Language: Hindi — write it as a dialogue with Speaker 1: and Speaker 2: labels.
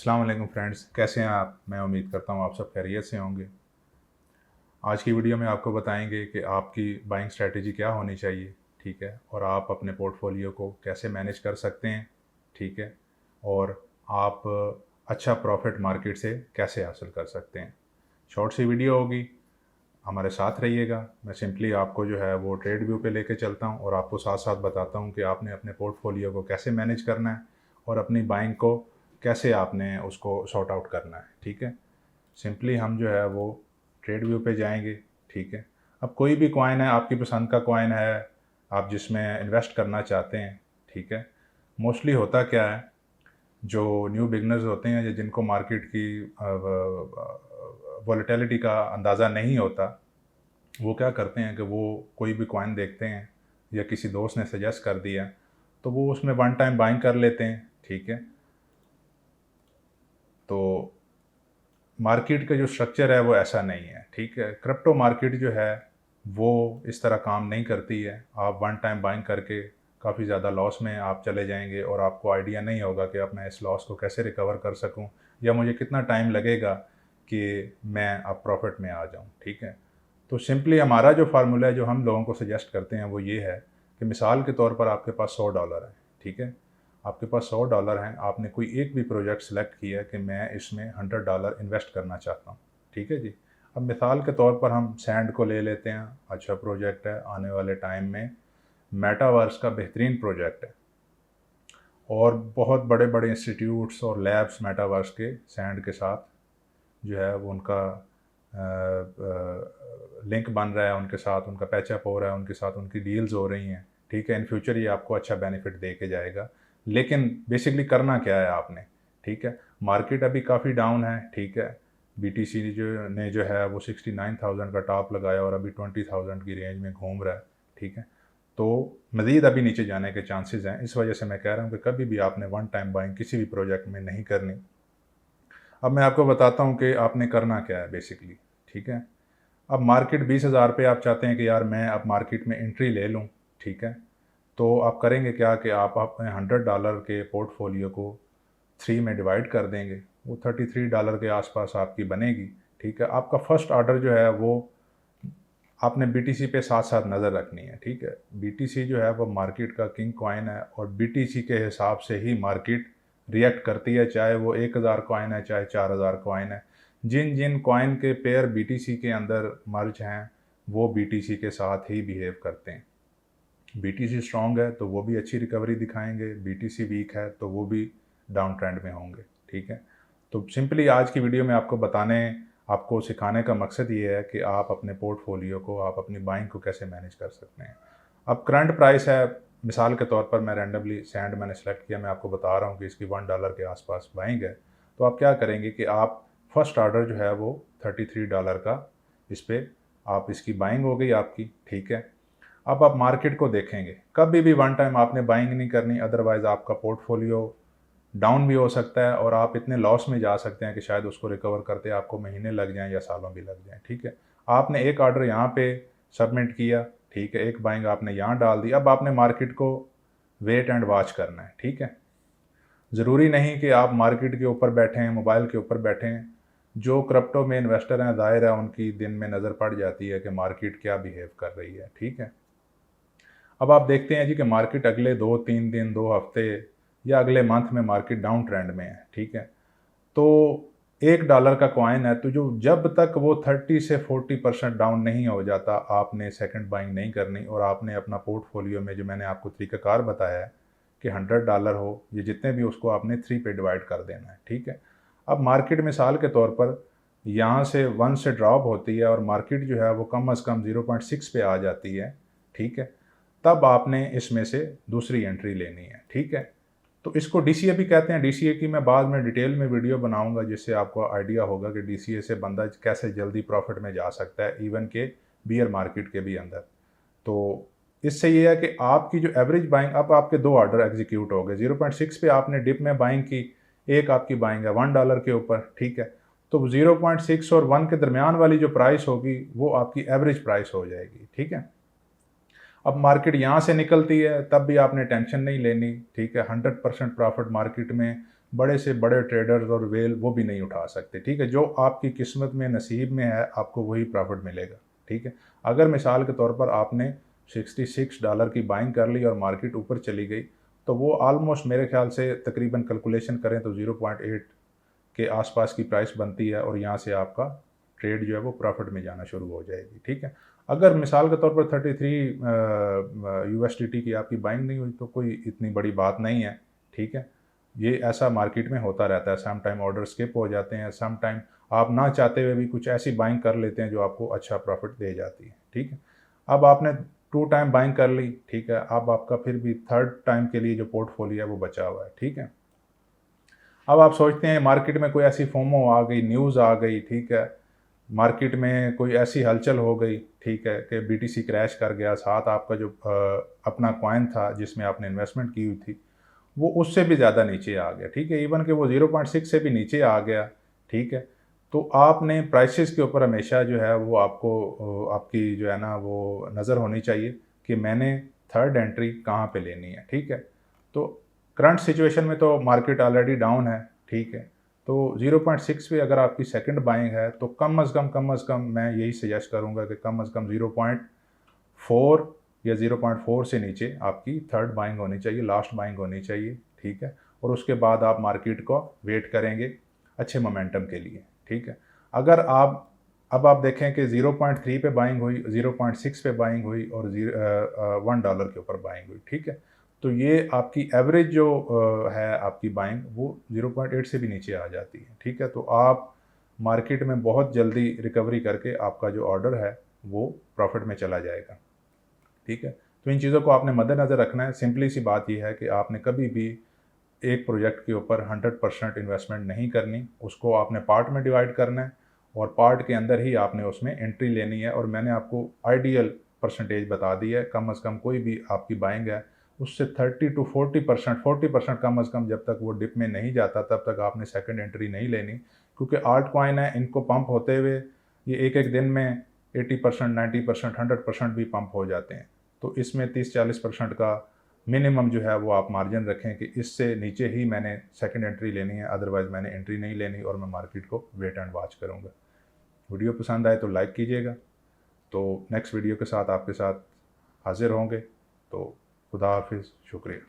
Speaker 1: अस्सलाम वालेकुम फ्रेंड्स, कैसे हैं आप। मैं उम्मीद करता हूँ आप सब खैरियत से होंगे। आज की वीडियो में आपको बताएंगे कि आपकी बाइंग स्ट्रेटजी क्या होनी चाहिए, ठीक है, और आप अपने पोर्टफोलियो को कैसे मैनेज कर सकते हैं, ठीक है, और आप अच्छा प्रॉफिट मार्केट से कैसे हासिल कर सकते हैं। शॉर्ट सी वीडियो होगी, हमारे साथ रहिएगा। मैं सिंपली आपको जो है वो ट्रेड व्यू पे लेके चलता हूँ और आपको साथ साथ बताता हूँ कि आपने अपने पोर्टफोलियो को कैसे मैनेज करना है और अपनी बाइंग को कैसे आपने उसको सॉर्ट आउट करना है, ठीक है। सिंपली हम जो है वो ट्रेड व्यू पे जाएंगे, ठीक है। अब कोई भी कॉइन है, आपकी पसंद का कॉइन है, आप जिसमें इन्वेस्ट करना चाहते हैं, ठीक है। मोस्टली होता क्या है, जो न्यू बिगनर्स होते हैं या जिनको मार्केट की वॉलेटिलिटी का अंदाज़ा नहीं होता, वो क्या करते हैं कि वो कोई भी कॉइन देखते हैं या किसी दोस्त ने सजेस्ट कर दिया तो वो उसमें वन टाइम बाइंग कर लेते हैं, ठीक है। तो मार्केट का जो स्ट्रक्चर है वो ऐसा नहीं है, ठीक है। क्रिप्टो मार्केट जो है वो इस तरह काम नहीं करती है। आप वन टाइम बाइंग करके काफ़ी ज़्यादा लॉस में आप चले जाएंगे और आपको आइडिया नहीं होगा कि अब मैं इस लॉस को कैसे रिकवर कर सकूं या मुझे कितना टाइम लगेगा कि मैं अब प्रॉफिट में आ जाऊं, ठीक है। तो सिंपली हमारा जो फार्मूला है जो हम लोगों को सजेस्ट करते हैं वो ये है कि मिसाल के तौर पर आपके पास $100 है, ठीक है। आपके पास $100 हैं, आपने कोई एक भी प्रोजेक्ट सेलेक्ट किया है कि मैं इसमें $100 इन्वेस्ट करना चाहता हूँ, ठीक है जी। अब मिसाल के तौर पर हम सैंड को ले लेते हैं, अच्छा प्रोजेक्ट है, आने वाले टाइम में मेटावर्स का बेहतरीन प्रोजेक्ट है और बहुत बड़े बड़े इंस्टीट्यूट्स और लैब्स मेटावर्स के सैंड के साथ जो है वो उनका लिंक बन रहा है, उनके साथ उनका पैचअप हो रहा है, उनके साथ उनकी डील्स हो रही हैं, ठीक है। इन फ्यूचर ये आपको अच्छा बेनिफिट दे के जाएगा। लेकिन बेसिकली करना क्या है आपने, ठीक है। मार्केट अभी काफ़ी डाउन है, ठीक है। बीटीसी जो है वो 69,000 का टॉप लगाया और अभी 20,000 की रेंज में घूम रहा है, ठीक है। तो मज़ीद अभी नीचे जाने के चांसेस हैं। इस वजह से मैं कह रहा हूँ कि कभी भी आपने वन टाइम बाइंग किसी भी प्रोजेक्ट में नहीं करनी। अब मैं आपको बताता हूँ कि आपने करना क्या है बेसिकली, ठीक है। अब मार्केट 20,000 पे आप चाहते हैं कि यार मैं अब मार्केट में एंट्री ले लूँ, ठीक है। तो आप करेंगे क्या कि आप अपने $100 के पोर्टफोलियो को 3 में डिवाइड कर देंगे, वो $33 के आसपास आपकी बनेगी, ठीक है। आपका फर्स्ट ऑर्डर जो है वो आपने बीटीसी पे साथ साथ नज़र रखनी है, ठीक है। बीटीसी जो है वो मार्केट का किंग कॉइन है और बीटीसी के हिसाब से ही मार्केट रिएक्ट करती है, चाहे वो 1,000 कॉइन है चाहे 4,000 कॉइन है। जिन जिन कॉइन के पेयर बीटीसी के अंदर मर्ज हैं वो बीटीसी के साथ ही बिहेव करते हैं। बीटीसी स्ट्रॉन्ग है तो वो भी अच्छी रिकवरी दिखाएंगे, बीटीसी वीक है तो वो भी डाउन ट्रेंड में होंगे, ठीक है। तो सिंपली आज की वीडियो में आपको सिखाने का मकसद ये है कि आप अपने पोर्टफोलियो को, आप अपनी बाइंग को कैसे मैनेज कर सकते हैं। अब करंट प्राइस है, मिसाल के तौर पर मैं रैंडमली सैंड मैंने सेलेक्ट किया, मैं आपको बता रहा हूँ कि इसकी $1 के आसपास बाइंग है। तो आप क्या करेंगे कि आप फर्स्ट ऑर्डर जो है वो $33 का, इस पर आप इसकी बाइंग हो गई आपकी, ठीक है। अब आप मार्केट को देखेंगे, कभी भी वन टाइम आपने बाइंग नहीं करनी, अदरवाइज़ आपका पोर्टफोलियो डाउन भी हो सकता है और आप इतने लॉस में जा सकते हैं कि शायद उसको रिकवर करते आपको महीने लग जाएं या सालों भी लग जाएं, ठीक है। आपने एक ऑर्डर यहाँ पे सबमिट किया, ठीक है, एक बाइंग आपने यहाँ डाल दी। अब आपने मार्केट को वेट एंड वॉच करना है, ठीक है। ज़रूरी नहीं कि आप मार्केट के ऊपर बैठे हैं, मोबाइल के ऊपर बैठे हैं। जो क्रिप्टो में इन्वेस्टर हैं, ज़ाहिर है उनकी दिन में नज़र पड़ जाती है कि मार्केट क्या बिहेव कर रही है, ठीक है। अब आप देखते हैं जी कि मार्केट अगले 2-3 दिन, 2 हफ्ते या अगले मंथ में मार्केट डाउन ट्रेंड में है, ठीक है। तो $1 का कॉइन है, तो जो जब तक वो 30 से 40% डाउन नहीं हो जाता, आपने सेकंड बाइंग नहीं करनी और आपने अपना पोर्टफोलियो में जो मैंने आपको तरीक़ाकार बताया है कि $100 हो, ये जितने भी, उसको आपने 3 पे डिवाइड कर देना है, ठीक है। अब मार्केट मिसाल के तौर पर यहाँ से 1 से ड्रॉप होती है और मार्केट जो है वो कम अज़ कम 0.6 पे आ जाती है, ठीक है। तब आपने इसमें से दूसरी एंट्री लेनी है, ठीक है। तो इसको डीसीए भी कहते हैं। डीसीए की मैं बाद में डिटेल में वीडियो बनाऊंगा जिससे आपको आइडिया होगा कि डीसीए से बंदा कैसे जल्दी प्रॉफिट में जा सकता है, इवन के बियर मार्केट के भी अंदर। तो इससे ये है कि आपकी जो एवरेज बाइंग, अब आपके 2 ऑर्डर एग्जीक्यूट हो गए। 0.6 पे आपने डिप में बाइंग की, एक आपकी बाइंग है $1 के ऊपर, ठीक है। तो 0.6 और 1 के दरमियान वाली जो प्राइस होगी वो आपकी एवरेज प्राइस हो जाएगी, ठीक है। अब मार्केट यहाँ से निकलती है तब भी आपने टेंशन नहीं लेनी, ठीक है। 100% प्रॉफिट मार्केट में बड़े से बड़े ट्रेडर्स और वेल वो भी नहीं उठा सकते, ठीक है। जो आपकी किस्मत में नसीब में है आपको वही प्रॉफिट मिलेगा, ठीक है। अगर मिसाल के तौर पर आपने $66 की बाइंग कर ली और मार्केट ऊपर चली गई, तो वो ऑलमोस्ट मेरे ख्याल से तकरीबन कैलकुलेशन करें तो 0.8 के आसपास की प्राइस बनती है, और यहाँ से आपका ट्रेड जो है वो प्रॉफिट में जाना शुरू हो जाएगी, ठीक है। अगर मिसाल के तौर पर 33 USDT की आपकी बाइंग नहीं हुई तो कोई इतनी बड़ी बात नहीं है, ठीक है। ये ऐसा मार्केट में होता रहता है, सम टाइम ऑर्डर स्किप हो जाते हैं, सम टाइम आप ना चाहते हुए भी कुछ ऐसी बाइंग कर लेते हैं जो आपको अच्छा प्रॉफिट दे जाती है, ठीक है। अब आपने 2 टाइम बाइंग कर ली, ठीक है। अब आपका फिर भी थर्ड टाइम के लिए जो पोर्टफोलियो है वो बचा हुआ है, ठीक है। अब आप सोचते हैं मार्केट में कोई ऐसी फोमो आ गई, न्यूज़ आ गई, ठीक है, मार्केट में कोई ऐसी हलचल हो गई, ठीक है, कि BTC क्रैश कर गया, साथ आपका जो अपना कॉइन था जिसमें आपने इन्वेस्टमेंट की हुई थी वो उससे भी ज़्यादा नीचे आ गया, ठीक है, इवन कि वो 0.6 से भी नीचे आ गया, ठीक है। तो आपने प्राइसेस के ऊपर हमेशा जो है वो आपको आपकी जो है ना वो नज़र होनी चाहिए कि मैंने थर्ड एंट्री कहाँ पे लेनी है, ठीक है। तो करंट सिचुएशन में तो मार्केट ऑलरेडी डाउन है, ठीक है। तो 0.6 पे अगर आपकी सेकंड बाइंग है तो कम अज़ कम मैं यही सजेस्ट करूँगा कि कम अज़ कम 0.4 या 0.4 से नीचे आपकी थर्ड बाइंग होनी चाहिए, लास्ट बाइंग होनी चाहिए, ठीक है। और उसके बाद आप मार्केट को वेट करेंगे अच्छे मोमेंटम के लिए, ठीक है। अगर आप अब आप देखें कि 0.3 पे बाइंग हुई, 0.6 पे बाइंग हुई और $1 के ऊपर बाइंग हुई, ठीक है। तो ये आपकी एवरेज जो है आपकी बाइंग वो 0.8 से भी नीचे आ जाती है, ठीक है। तो आप मार्केट में बहुत जल्दी रिकवरी करके आपका जो ऑर्डर है वो प्रॉफिट में चला जाएगा, ठीक है। तो इन चीज़ों को आपने मद्देनज़र रखना है। सिंपली सी बात यह है कि आपने कभी भी एक प्रोजेक्ट के ऊपर 100% इन्वेस्टमेंट नहीं करनी, उसको आपने पार्ट में डिवाइड करना है और पार्ट के अंदर ही आपने उसमें एंट्री लेनी है। और मैंने आपको आइडियल परसेंटेज बता दी है, कम से कम कोई भी आपकी बाइंग है उससे 30 to 40%, 40% कम से कम जब तक वो डिप में नहीं जाता तब तक आपने सेकंड एंट्री नहीं लेनी, क्योंकि आल्ट कॉइन है, इनको पंप होते हुए ये एक एक दिन में 80%, 90%, 100% भी पंप हो जाते हैं। तो इसमें 30-40% का मिनिमम जो है वो आप मार्जिन रखें कि इससे नीचे ही मैंने सेकंड एंट्री लेनी है, अदरवाइज़ मैंने एंट्री नहीं लेनी और मैं मार्केट को वेट एंड वॉच करूँगा। वीडियो पसंद आए तो लाइक कीजिएगा। तो नेक्स्ट वीडियो के साथ आपके साथ हाज़िर होंगे। तो खुदा हाफिज़, शुक्रिया।